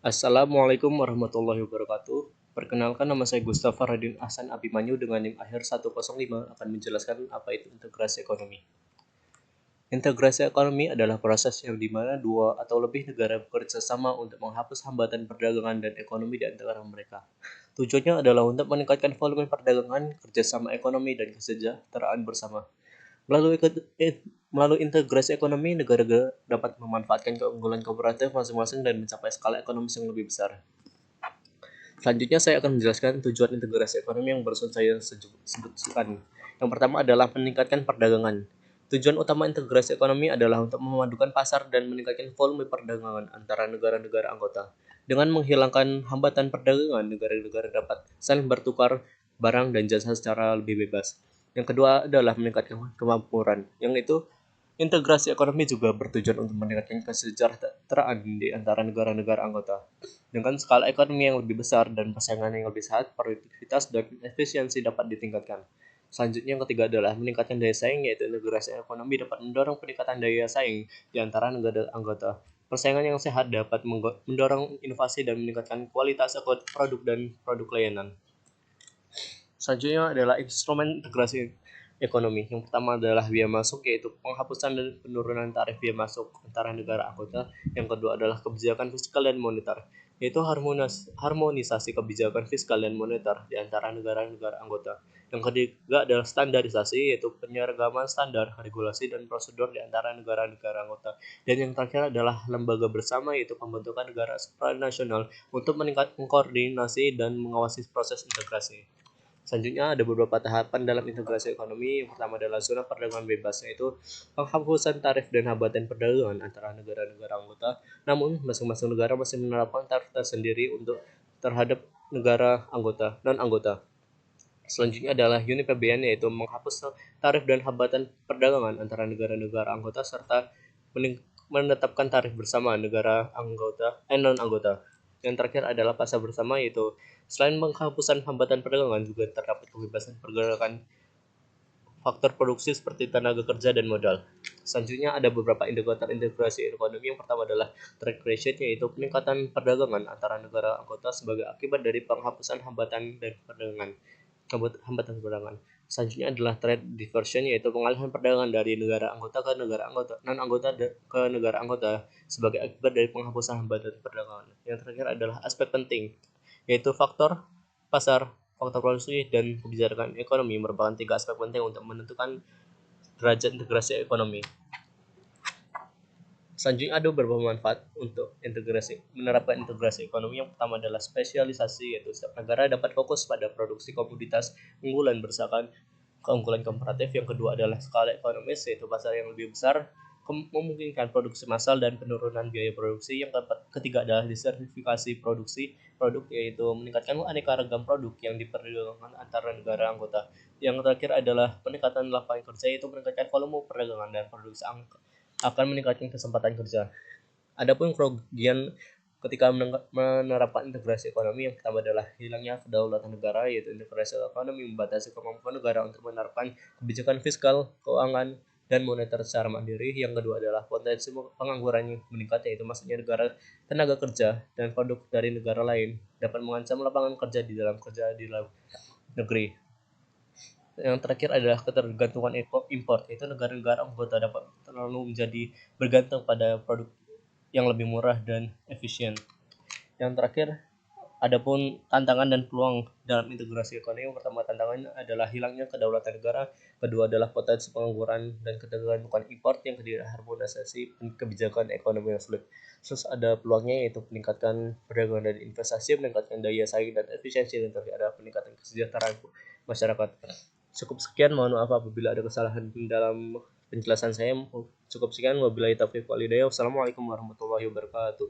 Assalamualaikum warahmatullahi wabarakatuh. Perkenalkan, nama saya Gustaf Faradin Ahsan Abimanyu dengan NIM akhir 105 akan menjelaskan apa itu integrasi ekonomi. Integrasi ekonomi adalah proses yang dimana dua atau lebih negara bekerja sama untuk menghapus hambatan perdagangan dan ekonomi di antara mereka. Tujuannya adalah untuk meningkatkan volume perdagangan, kerjasama ekonomi, dan kesejahteraan bersama. Melalui integrasi ekonomi, negara dapat memanfaatkan keunggulan kooperatif masing-masing dan mencapai skala ekonomi yang lebih besar. Selanjutnya saya akan menjelaskan tujuan integrasi ekonomi yang barusan saya sebutkan. Yang pertama adalah meningkatkan perdagangan. Tujuan utama integrasi ekonomi adalah untuk memadukan pasar dan meningkatkan volume perdagangan antara negara-negara anggota. Dengan menghilangkan hambatan perdagangan, negara-negara dapat saling bertukar barang dan jasa secara lebih bebas. Yang kedua adalah meningkatkan kemakmuran, yang itu integrasi ekonomi juga bertujuan untuk meningkatkan kesejahteraan di antara negara-negara anggota. Dengan skala ekonomi yang lebih besar dan persaingan yang lebih sehat, produktivitas dan efisiensi dapat ditingkatkan. Selanjutnya yang ketiga adalah meningkatkan daya saing, yaitu integrasi ekonomi dapat mendorong peningkatan daya saing di antara negara anggota. Persaingan yang sehat dapat mendorong inovasi dan meningkatkan kualitas produk dan produk layanan. Selanjutnya adalah instrumen integrasi ekonomi. Yang pertama adalah biaya masuk, yaitu penghapusan dan penurunan tarif biaya masuk antara negara anggota. Yang kedua adalah kebijakan fiskal dan moneter, yaitu harmonisasi kebijakan fiskal dan moneter di antara negara-negara anggota. Yang ketiga adalah standarisasi, yaitu penyeragaman standar, regulasi, dan prosedur di antara negara-negara anggota. Dan yang terakhir adalah lembaga bersama, yaitu pembentukan negara supranasional untuk meningkatkan koordinasi dan mengawasi proses integrasi. Selanjutnya ada beberapa tahapan dalam integrasi ekonomi. Yang pertama adalah zona perdagangan bebas, yaitu penghapusan tarif dan hambatan perdagangan antara negara-negara anggota. Namun, masing-masing negara masih menerapkan tarif tersendiri untuk terhadap negara anggota non-anggota. Selanjutnya adalah Uni PBN, yaitu menghapus tarif dan hambatan perdagangan antara negara-negara anggota serta menetapkan tarif bersama negara anggota non-anggota. Yang terakhir adalah pasar bersama, yaitu selain penghapusan hambatan perdagangan juga terdapat kebebasan pergerakan faktor produksi seperti tenaga kerja dan modal. Selanjutnya ada beberapa indikator integrasi ekonomi. Yang pertama adalah trade ratio, yaitu peningkatan perdagangan antara negara anggota sebagai akibat dari penghapusan hambatan dan hambatan perdagangan. Selanjutnya adalah trade diversion, yaitu pengalihan perdagangan dari negara anggota ke negara anggota non-anggota ke negara anggota sebagai akibat dari penghapusan hambatan perdagangan. Yang terakhir adalah aspek penting, yaitu faktor pasar, faktor produksi, dan kebijakan ekonomi merupakan tiga aspek penting untuk menentukan derajat integrasi ekonomi. Selanjutnya ada beberapa manfaat untuk menerapkan integrasi ekonomi. Yang pertama adalah spesialisasi, yaitu setiap negara dapat fokus pada produksi komoditas unggulan berdasarkan keunggulan komparatif. Yang kedua adalah skala ekonomis, yaitu pasar yang lebih besar memungkinkan produksi massal dan penurunan biaya produksi. Yang ketiga adalah diversifikasi produk, yaitu meningkatkan aneka ragam produk yang diperdagangkan antara negara anggota. Yang terakhir adalah peningkatan lapangan kerja, yaitu meningkatkan volume perdagangan dan produksi akan meningkatkan kesempatan kerja. Adapun kerugian ketika menerapkan integrasi ekonomi, yang pertama adalah hilangnya kedaulatan negara, yaitu integrasi ekonomi membatasi kemampuan negara untuk menerapkan kebijakan fiskal, keuangan, dan moneter secara mandiri. Yang kedua adalah potensi pengangguran yang meningkat, yaitu maksudnya tenaga kerja dan produk dari negara lain dapat mengancam lapangan kerja di dalam negeri. Yang terakhir adalah ketergantungan impor, yaitu negara-negara anggota dapat terlalu menjadi bergantung pada produk yang lebih murah dan efisien. Yang terakhir, adapun tantangan dan peluang dalam integrasi ekonomi. Yang pertama, tantangannya adalah hilangnya kedaulatan negara. Kedua adalah potensi pengangguran dan ketergantungan impor. Yang ketiga, harmonisasi kebijakan ekonomi yang sulit. Terus ada peluangnya, yaitu peningkatan perdagangan dan investasi, meningkatkan daya saing dan efisiensi, dan terakhir ada peningkatan kesejahteraan masyarakat. Cukup sekian, mohon maaf apabila ada kesalahan dalam penjelasan saya. Cukup sekian, wabillahi taufiq wal hidayah. Wassalamualaikum warahmatullahi wabarakatuh.